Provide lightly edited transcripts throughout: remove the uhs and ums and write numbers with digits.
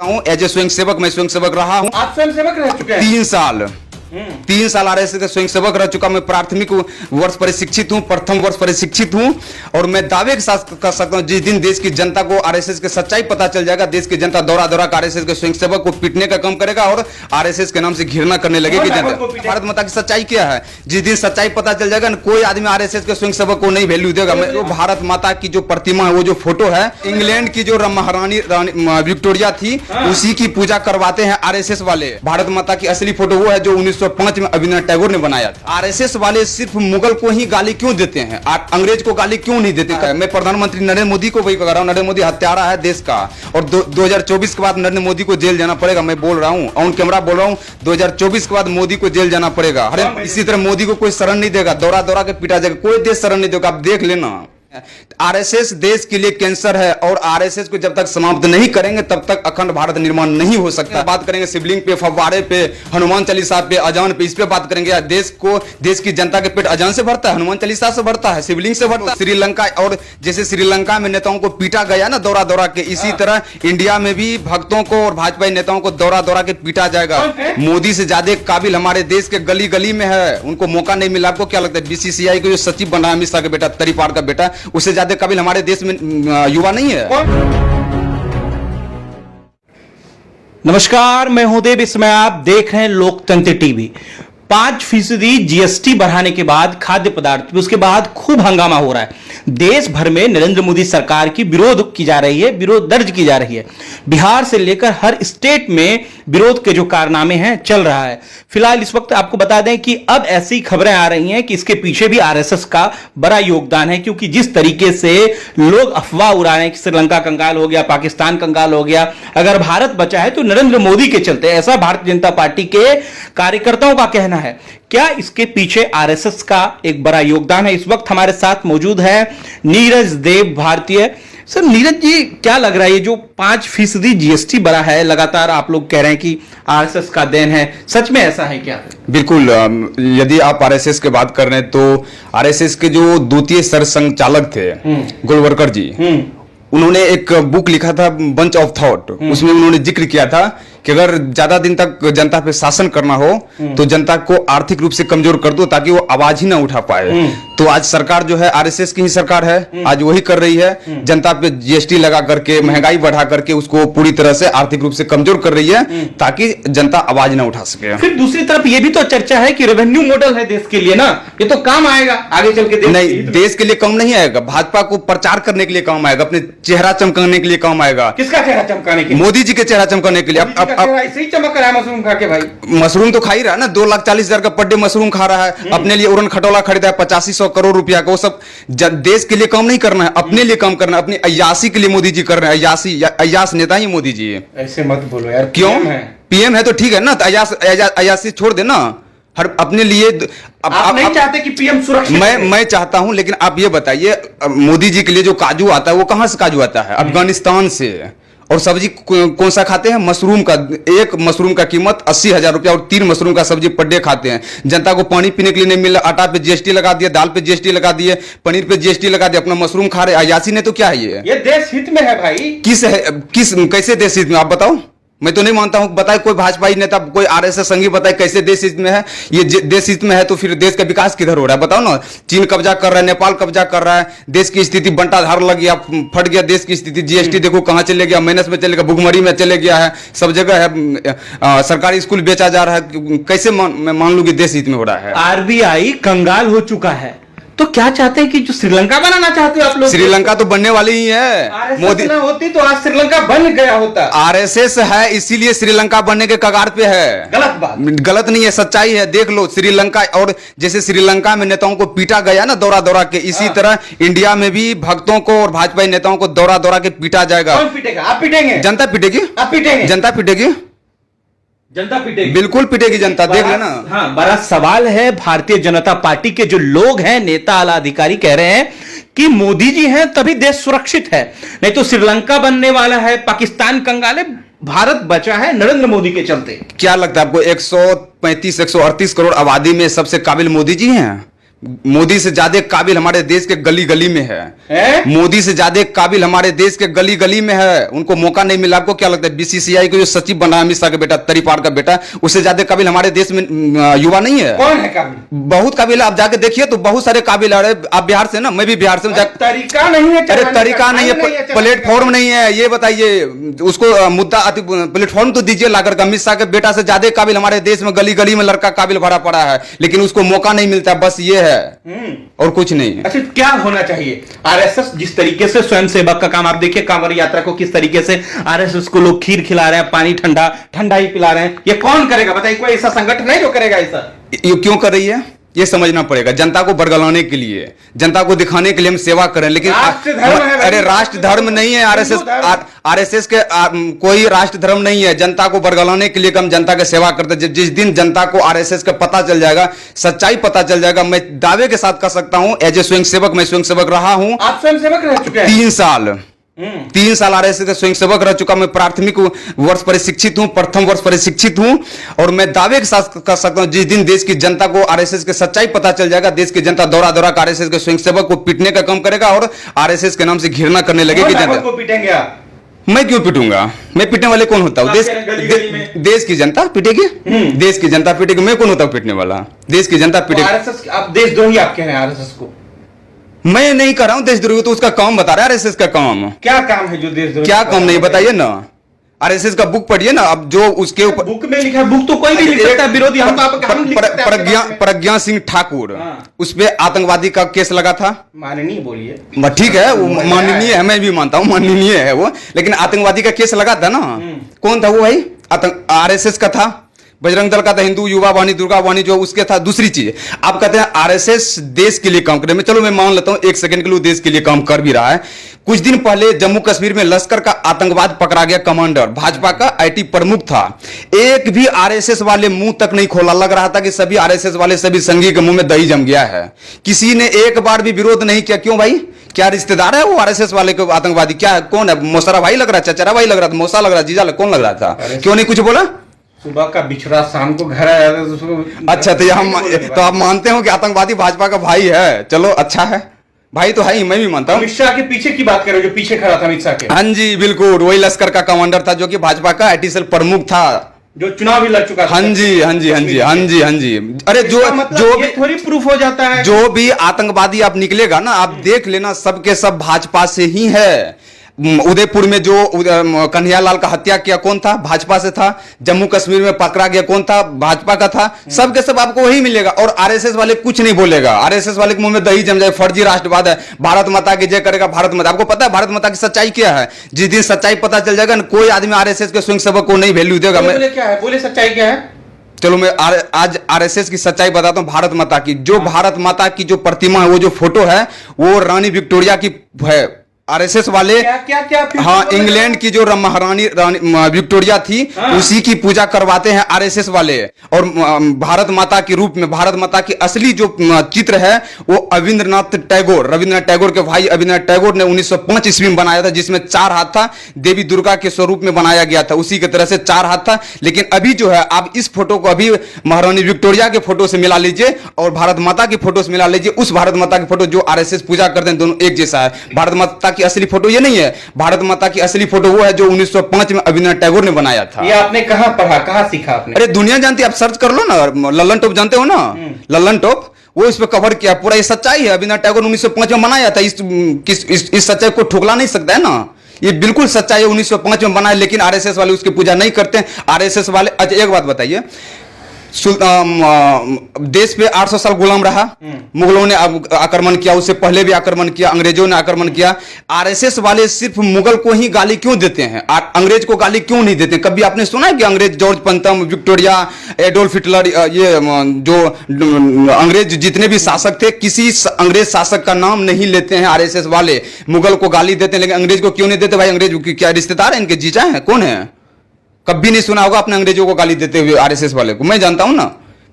हूँ as a स्वयं सेवक। मैं स्वयं सेवक रहा हूँ। आप स्वयं सेवक रह चुके हैं 3 साल आरएसएस का स्वयं सेवक रह चुका। मैं प्राथमिक वर्ष प्रशिक्षित हूँ, प्रथम वर्ष प्रशिक्षित हूँ और मैं दावे के साथ कह सकता हूँ जिस दिन देश की जनता को आरएसएस की सच्चाई पता चल जाएगा, देश की जनता दौरा दौरा कर आरएसएस के स्वयं सेवक को पीटने का काम करेगा और आरएसएस के नाम से घृणा करने लगेगी जनता। भारत माता की सच्चाई क्या है, जिस दिन सच्चाई पता चल जाएगा कोई आदमी आरएसएस के स्वयं सेवक को नहीं वैल्यू देगा। जो भारत माता की जो प्रतिमा है, वो जो फोटो है, इंग्लैंड की जो महारानी विक्टोरिया थी उसी की पूजा करवाते हैं आरएसएस वाले। भारत माता की असली फोटो वो है जो 1905 में अभिनव टैगोर ने बनाया था। आरएसएस वाले सिर्फ मुगल को ही गाली क्यों देते हैं, अंग्रेज को गाली क्यों नहीं देते? मैं प्रधानमंत्री नरेंद्र मोदी को वही कह रहा हूँ, नरेंद्र मोदी हत्यारा है देश का और 2024 के बाद नरेंद्र मोदी को जेल जाना पड़ेगा। मैं बोल रहा हूँ ऑन कैमरा बोल रहा हूँ, 2024 के बाद मोदी को जेल जाना पड़ेगा। हर इसी तरह मोदी को कोई शरण नहीं देगा, दौरा दौरा के पीटा जाएगा, कोई देश शरण नहीं देगा। आप देख लेना, आरएसएस देश के लिए कैंसर है और आरएसएस को जब तक समाप्त नहीं करेंगे तब तक अखंड भारत निर्माण नहीं हो सकता। बात करेंगे शिवलिंग पे, फव्वारे पे, हनुमान चालीसा पे, अजान पे, इस पे बात करेंगे। देश की जनता के पेट अजान से भरता है, हनुमान चालीसा से भरता है, शिवलिंग से भरता है। श्रीलंका और जैसे श्रीलंका में नेताओं को पीटा गया ना दौरा दौरा के, इसी तरह इंडिया में भी भक्तों को और भाजपा नेताओं को दौरा दौरा के पीटा जाएगा। मोदी से ज्यादा काबिल हमारे देश के गली गली में है, उनको मौका नहीं मिला। आपको क्या लगता है बीसीसीआई के जो सचिव बना अमित शाह का बेटा, तरीपार का बेटा, उससे ज्यादा काबिल हमारे देश में युवा नहीं है? नमस्कार, मैं हूं देव। इसमें आप देख रहे हैं लोकतंत्र टीवी। 5% जीएसटी बढ़ाने के बाद खाद्य पदार्थ, उसके बाद खूब हंगामा हो रहा है। देश भर में नरेंद्र मोदी सरकार की विरोध की जा रही है, विरोध दर्ज की जा रही है। बिहार से लेकर हर स्टेट में विरोध के जो कारनामे हैं चल रहा है। फिलहाल इस वक्त आपको बता दें कि अब ऐसी खबरें आ रही हैं कि इसके पीछे भी आरएसएस का बड़ा योगदान है, क्योंकि जिस तरीके से लोग अफवाह उड़ा रहे हैं कि श्रीलंका कंगाल हो गया, पाकिस्तान कंगाल हो गया, अगर भारत बचा है तो नरेंद्र मोदी के चलते, ऐसा भारतीय जनता पार्टी के कार्यकर्ताओं का कहना है। क्या इसके पीछे आरएसएस का एक बड़ा योगदान है? इस वक्त हमारे साथ मौजूद है नीरज देव भारतीय। सर नीरज जी, क्या लग रहा है ये जो 5% जीएसटी बढ़ा है, लगातार आप लोग कह रहे हैं कि आरएसएस का देन है, सच में ऐसा है क्या? बिल्कुल, यदि आप आरएसएस की बात कर रहे हैं तो आरएसएस के जो द्वितीय सरसंघचालक थे गोलवलकर जी, उन्होंने एक बुक लिखा था बंच ऑफ थॉट। उसमें उन्होंने जिक्र किया था कि अगर ज्यादा दिन तक जनता पे शासन करना हो तो जनता को आर्थिक रूप से कमजोर कर दो ताकि वो आवाज ही ना उठा पाए। तो आज सरकार जो है आरएसएस की ही सरकार है, आज वही कर रही है। जनता पे जीएसटी लगा करके, महंगाई बढ़ा करके उसको पूरी तरह से आर्थिक रूप से कमजोर कर रही है ताकि जनता आवाज ना उठा सके। फिर दूसरी तरफ ये भी तो चर्चा है कि रेवेन्यू मॉडल है देश के लिए ना, ये तो काम आएगा आगे चल के। नहीं, देश के लिए काम नहीं आएगा, भाजपा को प्रचार करने के लिए काम आएगा, अपने चेहरा चमकाने के लिए काम आएगा। किसका चेहरा चमकाने के लिए? मोदी जी के चेहरा चमकाने के लिए। ऐसे ही चमक रहा है मशरूम खा के भाई। मशरूम तो खा ही रहा है ना, 2,40,000 का पर डे मशरूम खा रहा है। अपने लिए उड़न खटोला खरीदा है 8500 करोड़ रुपया का। वो सब देश के लिए काम नहीं करना है, अपने लिए काम करना है, अपनी अय्यासी के लिए मोदी जी कर रहे हैं। अय्यासी, अय्यास नेता ही मोदी जी है। ऐसे मत बोलो यार। क्यों? पीएम है तो ठीक है ना, तो अय्यासी छोड़ देना। हर अपने लिए आप नहीं चाहते कि पीएम सुरक्षित? मैं चाहता हूं, लेकिन आप ये बताइए मोदी जी के लिए जो काजू आता है वो कहां से काजू आता है? अफगानिस्तान से। और सब्जी कौन सा खाते हैं? मशरूम का। एक मशरूम का कीमत 80,000 रुपया और 3 मशरूम का सब्जी पर डे खाते हैं। जनता को पानी पीने के लिए नहीं मिल रहा, आटा पे जीएसटी लगा दिया, दाल पे जीएसटी लगा दिए, पनीर पे जीएसटी लगा दिया, अपना मशरूम खा रहे। अय्यासी ने तो क्या है ये देश हित में है भाई। कैसे देश हित में? आप बताओ। मैं तो नहीं मानता हूं। बताए कोई भाजपाई नेता, कोई आरएसएस संघी बताए कैसे देश हित में है? ये देश हित में है तो फिर देश का विकास किधर हो रहा है? बताओ ना। चीन कब्जा कर रहा है, नेपाल कब्जा कर रहा है, देश की स्थिति बंटाधार लग गया, फट गया देश की स्थिति। जीएसटी देखो कहां चले गया, माइनस में चले गया, भुखमरी में चले गया है, सब जगह है। सरकारी स्कूल बेचा जा रहा है। कैसे मैं मान लूं कि देश हित में हो रहा है? आरबीआई कंगाल हो चुका है, तो क्या चाहते हैं कि जो श्रीलंका बनाना चाहते हो आप लोग? श्रीलंका तो बनने वाली ही है। मोदी ना होती तो आज श्रीलंका बन गया होता। आरएसएस है इसीलिए श्रीलंका बनने के कगार पे है। गलत बात? गलत नहीं है, सच्चाई है। देख लो श्रीलंका, और जैसे श्रीलंका में नेताओं को पीटा गया ना दौरा दौरा के, इसी तरह इंडिया में भी भक्तों को और भाजपा नेताओं को दौरा दौरा के पीटा जाएगा। कौन पीटेगा? आप पीटेंगे? जनता पीटेगी। आप पीटेंगे? जनता पीटेगी। जनता पीटेगी, बिल्कुल पीटेगी जनता, देख लेना। हाँ, बड़ा सवाल है। भारतीय जनता पार्टी के जो लोग हैं, नेता आला अधिकारी कह रहे हैं कि मोदी जी हैं तभी देश सुरक्षित है, नहीं तो श्रीलंका बनने वाला है, पाकिस्तान कंगाल है। भारत बचा है नरेंद्र मोदी के चलते। क्या लगता है आपको 135-138 करोड़ आबादी में सबसे काबिल मोदी जी हैं? मोदी से ज्यादा काबिल हमारे देश के गली गली में है? मोदी से ज्यादा काबिल हमारे देश के गली गली में है। उनको मौका नहीं मिला। आपको क्या लगता है बीसीसीआई को जो सचिव बना अमित शाह का बेटा, तरीपार का बेटा, उससे ज्यादा काबिल हमारे देश में युवा नहीं है? कौन है काबिल? बहुत काबिल है। आप जाके देखिए तो बहुत सारे काबिल है। आप बिहार से ना, मैं भी बिहार से। तरीका नहीं है। अरे तरीका नहीं है, प्लेटफॉर्म नहीं है। ये बताइए उसको मुद्दा प्लेटफॉर्म तो दीजिए लाकर। अमित शाह के बेटा से ज्यादा काबिल हमारे देश में गली गली में लड़का काबिल भरा पड़ा है, लेकिन उसको मौका नहीं मिलता। बस ये है और कुछ नहीं। अच्छा, क्या होना चाहिए? आरएसएस जिस तरीके से स्वयं सेवक का काम, आप देखिए कांवड़ यात्रा को किस तरीके से आरएसएस को लोग खीर खिला रहे हैं, पानी ठंडा ही पिला रहे हैं। ये कौन करेगा बताइए? कोई ऐसा संगठन है जो करेगा ऐसा? ये क्यों कर रही है ये समझना पड़ेगा। जनता को बरगलाने के लिए, जनता को दिखाने के लिए हम सेवा करें, लेकिन अरे राष्ट्र धर्म नहीं है आरएसएस के कोई राष्ट्र धर्म नहीं है। जनता को बरगलाने के लिए हम जनता की सेवा करते हैं। जिस दिन जनता को आरएसएस का पता चल जाएगा, सच्चाई पता चल जाएगा, मैं दावे के साथ कह सकता हूं एज ए स्वयं सेवक, मैं स्वयं सेवक रहा हूं। आप स्वयं सेवक रह चुके हैं? 3 साल आरएसएस का स्वयं सेवक रह चुका। मैं प्राथमिक वर्ष प्रशिक्षित हूं, प्रथम वर्ष प्रशिक्षित हूं, और मैं दावे के साथ कह सकता हूं जिस दिन देश की जनता को आरएसएस की सच्चाई पता चल जाएगा, देश की जनता दौरा दौरा कर आरएसएस के स्वयं सेवक को पीटने का काम करेगा और आरएसएस के नाम से घृणा करने लगेगी जनता को। पीटेंगे आप? मैं क्यों पीटूंगा? मैं पीटने वाले कौन होता हूँ? देश की जनता पीटेगी। देश की जनता पीटेगी। मैं कौन होता हूँ पीटने वाला? देश की जनता पीटेगी। आप देशद्रोही आप कह रहे हैं आरएसएस को? मैं नहीं कर रहा हूं देशद्रोही, तो उसका काम बता रहा है आरएसएस का काम। क्या काम है जो देशद्रोही? क्या काम नहीं बताइए ना। आरएसएस का बुक पढ़िए ना। अब जो उसके ऊपर बुक में लिखा है, बुक तो कोई भी लिख सकता है, विरोधी हम प्रज्ञा सिंह ठाकुर, उस पे आतंकवादी का केस लगा था। माननीय बोलिए। ठीक है, वो माननीय है, मैं भी मानता हूँ माननीय है वो, लेकिन आतंकवादी का केस लगा था ना। कौन था वो भाई? आरएसएस का था, बजरंग दल का था, हिंदू युवा वाणी, दुर्गा वाणी जो उसके था। दूसरी चीज आप कहते हैं आरएसएस देश के लिए काम करे। मैं चलो मैं मान लेता हूं 1 सेकंड के लिए देश के लिए काम कर भी रहा है। कुछ दिन पहले जम्मू कश्मीर में लश्कर का आतंकवाद पकड़ा गया। कमांडर भाजपा का आईटी प्रमुख था। एक भी आरएसएस वाले मुंह तक नहीं खोला। लग रहा था कि सभी आरएसएस वाले, सभी संघी के मुंह में दही जम गया है। किसी ने एक बार भी विरोध नहीं किया। क्यों भाई? क्या रिश्तेदार है वो आरएसएस वाले को आतंकवादी? क्या कौन है? मौसारा भाई लग रहा है, चचरा भाई लग रहा था, मौसा लग रहा, जीजा कौन लग रहा था? क्यों नहीं कुछ बोला? सुबह का बिछड़ा शाम को घर आया था तो अच्छा, तो आप मानते हो कि आतंकवादी भाजपा का भाई है? चलो अच्छा है, भाई तो है ही, मैं भी मानता हूँ। अमित शाह के पीछे की बात करो, जो पीछे खड़ा था अमित शाह के? हाँ जी बिल्कुल, वही लश्कर का कमांडर था जो कि भाजपा का आईटी सेल प्रमुख था, जो चुनाव भी लड़ चुका था। हाँ जी हाँ जी हाँ जी हाँ जी हाँ जी। अरे जो भी थोड़ी प्रूफ हो जाता है, जो भी आतंकवादी आप निकलेगा ना, आप देख लेना सबके सब भाजपा से ही है। उदयपुर में जो कन्हैयालाल का हत्या किया कौन था? भाजपा से था। जम्मू कश्मीर में पकड़ा गया कौन था? भाजपा का था। सबके सब आपको वही मिलेगा। और आरएसएस वाले कुछ नहीं बोलेगा। आरएसएस वाले के मुंह में दही जम जाए, फर्जी राष्ट्रवाद है, भारत माता की जय करेगा, भारत माता। आपको पता है भारत माता की सच्चाई क्या है? जिस दिन सच्चाई पता चल जाएगा ना, कोई आदमी आरएसएस के स्वयंसेवक को नहीं वैल्यू देगा। क्या है? बोले सच्चाई क्या है? चलो मैं आज आरएसएस की सच्चाई बताता हूं। भारत माता की जो भारत माता की जो प्रतिमा है, वो जो फोटो है, वो रानी विक्टोरिया की है। आरएसएस वाले क्या हाँ, इंग्लैंड की जो महारानी विक्टोरिया थी, उसी की पूजा करवाते हैं आरएसएस वाले। और भारत माता के रूप में, भारत माता की असली जो चित्र है वो रविंद्रनाथ टैगोर के भाई रविंद्रनाथ टैगोर ने 1905 ईस्वी में बनाया था, जिसमें 4 हाथ था। देवी दुर्गा के स्वरूप में बनाया गया था, उसी की तरह से 4 हाथ था। लेकिन अभी जो है, आप इस फोटो को अभी महारानी विक्टोरिया के फोटो से मिला लीजिए और भारत माता की फोटो से मिला लीजिए। उस भारत माता की फोटो जो आरएसएस पूजा करते हैं, दोनों एक जैसा है। भारत माता की असली फोटो ये नहीं है। भारत माता की असली फोटो वो है जो 1905 में रविंद्रनाथ टैगोर ने बनाया था। ये आपने कहां पढ़ा, कहां सीखा आपने? अरे दुनिया जानती है, आप सर्च कर लो ना। लल्लन टॉप जानते हो ना? लल्लन टॉप, वो इस पे कवर किया पूरा। ये सच्चाई है, रविंद्रनाथ टैगोर 1905 में बनाया था। इस सच्चाई को ठुकरा नहीं सकता है ना। ये बिल्कुल सच्चाई है, 1905 में बनाया। लेकिन आरएसएस वाले उसकी पूजा नहीं करते। आरएसएस वाले, अच्छा एक बात बताइए, देश पे 800 साल गुलाम रहा। मुगलों ने आक्रमण किया, उससे पहले भी आक्रमण किया, अंग्रेजों ने आक्रमण किया। आरएसएस वाले सिर्फ मुगल को ही गाली क्यों देते हैं? अंग्रेज को गाली क्यों नहीं देते? कभी आपने सुना है कि अंग्रेज जॉर्ज पंतम, विक्टोरिया, एडोल्फ हिटलर, ये जो अंग्रेज जितने भी शासक थे, किसी अंग्रेज शासक का नाम नहीं लेते हैं आरएसएस वाले। मुगल को गाली देते हैं, लेकिन अंग्रेज को क्यों नहीं देते? भाई अंग्रेज क्या रिश्तेदार है इनके? जीजा है? कौन है? कभी नहीं सुना होगा आपने अंग्रेजों को गाली देते हुए आरएसएस वाले को। मैं जानता हूं ना,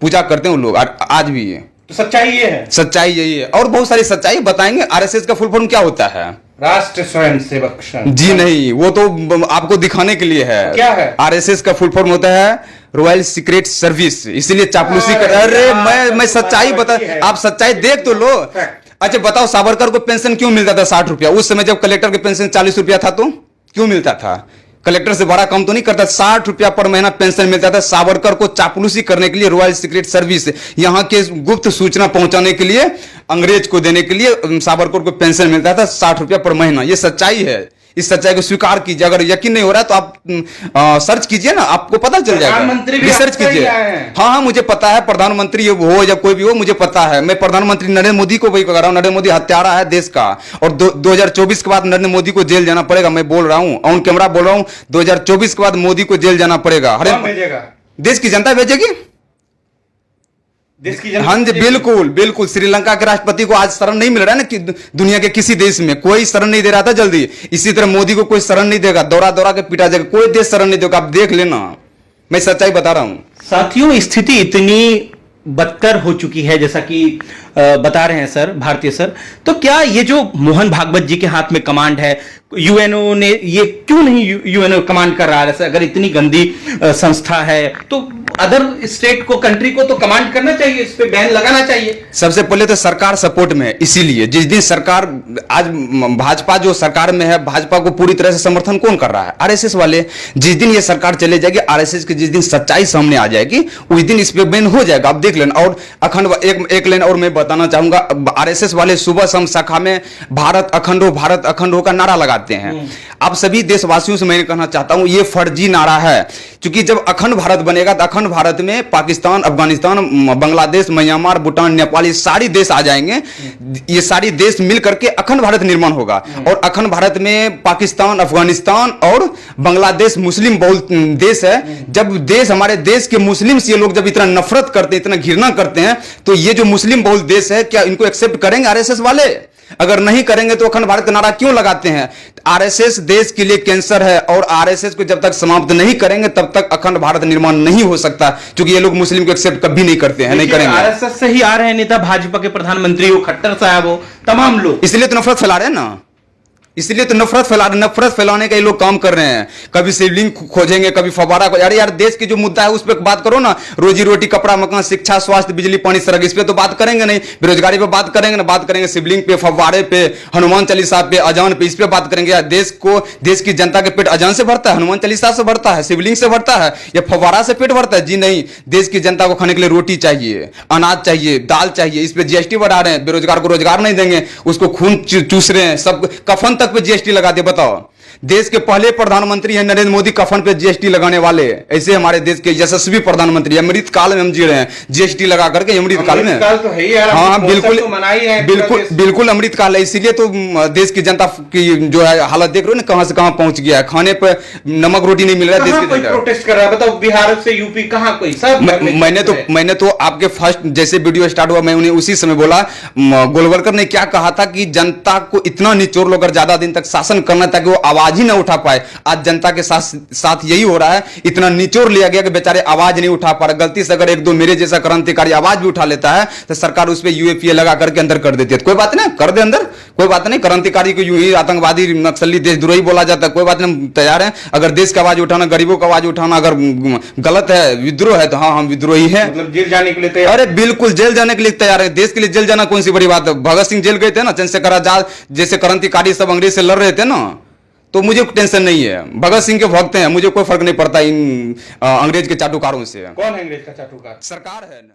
पूजा करते हैं लोग आज भी। ये तो सच्चाई ये है, सच्चाई यही है। और बहुत सारी सच्चाई बताएंगे। आरएसएस का फुल फॉर्म क्या होता है? राष्ट्र स्वयंसेवक संघ। जी नहीं, वो तो आपको दिखाने के लिए है। क्या है? आरएसएस का फुल फॉर्म होता है रॉयल सीक्रेट सर्विस, इसीलिए चापलूसी कर। अरे मैं सच्चाई बता, आप सच्चाई देख तो लो। अच्छा बताओ, सावरकर को पेंशन क्यों मिलता था 60 रुपया? उस समय जब कलेक्टर के पेंशन 40 रुपया था तो क्यों मिलता था? कलेक्टर से बड़ा कम तो नहीं करता, 60 रुपया पर महीना पेंशन मिलता था। सावरकर को चापलूसी करने के लिए रॉयल सीक्रेट सर्विस, यहां के गुप्त सूचना पहुंचाने के लिए, अंग्रेज को देने के लिए सावरकर को पेंशन मिलता था 60 रुपया पर महीना। ये सच्चाई है, इस सच्चाई को स्वीकार कीजिए। अगर यकीन नहीं हो रहा है तो आप सर्च कीजिए ना, आपको पता चल जाएगा। प्रधानमंत्री भी रिसर्च कीजिए। हाँ, मुझे पता है, प्रधानमंत्री हो या कोई भी हो, मुझे पता है। मैं प्रधानमंत्री नरेंद्र मोदी को वही कह रहा हूँ, नरेंद्र मोदी हत्यारा है देश का, और 2024 के बाद नरेंद्र मोदी को जेल जाना पड़ेगा। मैं बोल रहा हूँ, ऑन कैमरा बोल रहा हूँ, 2024 के बाद मोदी को जेल जाना पड़ेगा। देश की जनता भेजेगी, देश की जनता। हाँ जी, बिल्कुल बिल्कुल। श्रीलंका के राष्ट्रपति को आज शरण नहीं मिल रहा है ना, कि दुनिया के किसी देश में कोई शरण नहीं दे रहा था जल्दी। इसी तरह मोदी को कोई शरण नहीं देगा, दौरा दौरा के पीटा जाएगा, कोई देश शरण नहीं देगा। आप देख लेना, मैं सच्चाई बता रहा हूं। साथियों, स्थिति इतनी बदतर हो चुकी है, जैसा कि बता रहे हैं सर, भारतीय सर, तो क्या ये जो मोहन भागवत जी के हाथ में कमांड है, यूएनओ ने ये क्यों नहीं यूएनओ कमांड कर रहा है? अगर इतनी गंदी संस्था है तो अदर स्टेट को, कंट्री को तो कमांड करना चाहिए, इस पे बैन लगाना चाहिए। सबसे पहले तो सरकार सपोर्ट में है, इसीलिए जिस दिन सरकार, आज भाजपा जो सरकार में है, भाजपा को पूरी तरह से समर्थन कौन कर रहा है? आरएसएस वाले। जिस दिन ये सरकार चले जाएगी, आरएसएस की जिस दिन सच्चाई सामने आ जाएगी, उस दिन इस पे बैन हो जाएगा। आप देख लेना। और अखंड एक लाइन और मैं बताना चाहूंगा, आरएसएस वाले सुबह शाम शाखा में भारत अखंड हो का नारा लगाते हैं। आप सभी देशवासियों से मैं कहना चाहता हूं, ये फर्जी नारा है, क्योंकि जब अखंड भारत बनेगा तो अखंड भारत में पाकिस्तान, अफगानिस्तान, बांग्लादेश, म्यांमार, भूटान, नेपाल, ये सारी देश आ जाएंगे। ये सारी देश मिलकर के अखंड भारत निर्माण होगा। और अखंड भारत में पाकिस्तान, अफगानिस्तान और बांग्लादेश मुस्लिम बहुल देश है। जब देश, हमारे देश के मुस्लिम से ये लोग जब इतना नफरत करते हैं, इतना घृणा करते हैं, तो ये जो मुस्लिम बहुल देश है, क्या इनको एक्सेप्ट करेंगे आरएसएस वाले? अगर नहीं करेंगे तो अखंड भारत का नारा क्यों लगाते हैं? आरएसएस देश के लिए कैंसर है, और आरएसएस को जब तक समाप्त नहीं करेंगे तब तक अखंड भारत निर्माण नहीं हो सकता, क्योंकि ये लोग मुस्लिम को एक्सेप्ट कभी नहीं करते हैं, नहीं करेंगे। आरएसएस से ही आ रहे हैं नेता, भाजपा के प्रधानमंत्री हो, खट्टर साहब हो, तमाम लोग, इसलिए तो नफरत फैला रहे हैं ना, इसलिए तो नफरत फैलाने का ये लोग काम कर रहे हैं। कभी शिवलिंग खोजेंगे, कभी फवारा को। अरे यार, देश की जो मुद्दा है उस पर बात करो ना। रोजी रोटी, कपड़ा, मकान, शिक्षा, स्वास्थ्य, बिजली, पानी, सड़क, इस पे तो बात करेंगे नहीं। बेरोजगारी पे बात करेंगे ना, बात करेंगे शिवलिंग पे, फव्वारे पे, हनुमान चालीसा पे, अजान पे, इस पे बात करेंगे। यार, देश की जनता के पेट अजान से भरता है, हनुमान चालीसा से भरता है, शिवलिंग से भरता है, या फव्वारा से पेट भरता है? जी नहीं। देश की जनता को खाने के लिए रोटी चाहिए, अनाज चाहिए, दाल चाहिए। इस पे जीएसटी बढ़ा रहे हैं, बेरोजगार को रोजगार नहीं देंगे, उसको खून चूस रहे हैं, सब कफन तक पे जीएसटी लगा दे। बताओ, देश के पहले प्रधानमंत्री हैं नरेंद्र मोदी, कफन पे जीएसटी लगाने वाले। ऐसे हमारे देश के यशस्वी प्रधानमंत्री, अमृत काल में हम जी रहे हैं, जीएसटी लगा करके। अमृत काल में तो है यार, हाँ बिल्कुल, तो मना ही है, बिल्कुल अमृत काल है। इसीलिए तो देश की जनता की जो है हालत देख रहे हो ना, कहां से कहां पहुंच गया है। खाने पे नमक रोटी नहीं मिल रहा है देश की जनता। प्रोटेस्ट कर रहा है, बताओ, बिहार से यूपी, कहां कोई सब। मैंने तो आपके फर्स्ट जैसे वीडियो स्टार्ट हुआ, मैं उन्हें उसी समय बोला, गोलवलकर ने क्या कहा था कि जनता को इतना निचोड़ लो, अगर ज्यादा दिन तक शासन करना, ताकि वो आवाज ही ना उठा पाए। आज जनता के साथ यही हो रहा है, इतना निचोड़ लिया गया कि बेचारे आवाज नहीं उठा पा रहे। गलती से अगर एक दो मेरे जैसा क्रांतिकारी आवाज भी उठा लेता है तो सरकार उस पर यूएपीए लगा करके अंदर कर देती है। कोई बात नहीं, कर दे अंदर, कोई बात नहीं। क्रांतिकारी को यूं ही आतंकवादी, नक्सली, देशद्रोही बोला जाता है, कोई बात नहीं, तैयार है। अगर देश की आवाज उठाना, गरीबों की आवाज उठाना अगर गलत है, विद्रोह है, तो हाँ हम विद्रोही है। मतलब जेल जाने के लिए तैयार? अरे बिल्कुल, जेल जाने के लिए तैयार है। देश के लिए जेल जाना कौन सी बड़ी बात है? भगत सिंह जेल गए थे ना, चंद्रशेखर आजाद जैसे क्रांतिकारी सब अंग्रेज से लड़ रहे थे ना, तो मुझे टेंशन नहीं है। भगत सिंह के भक्त हैं, मुझे कोई फर्क नहीं पड़ता इन अंग्रेज के चाटुकारों से। कौन है अंग्रेज का चाटुकार? सरकार है ना।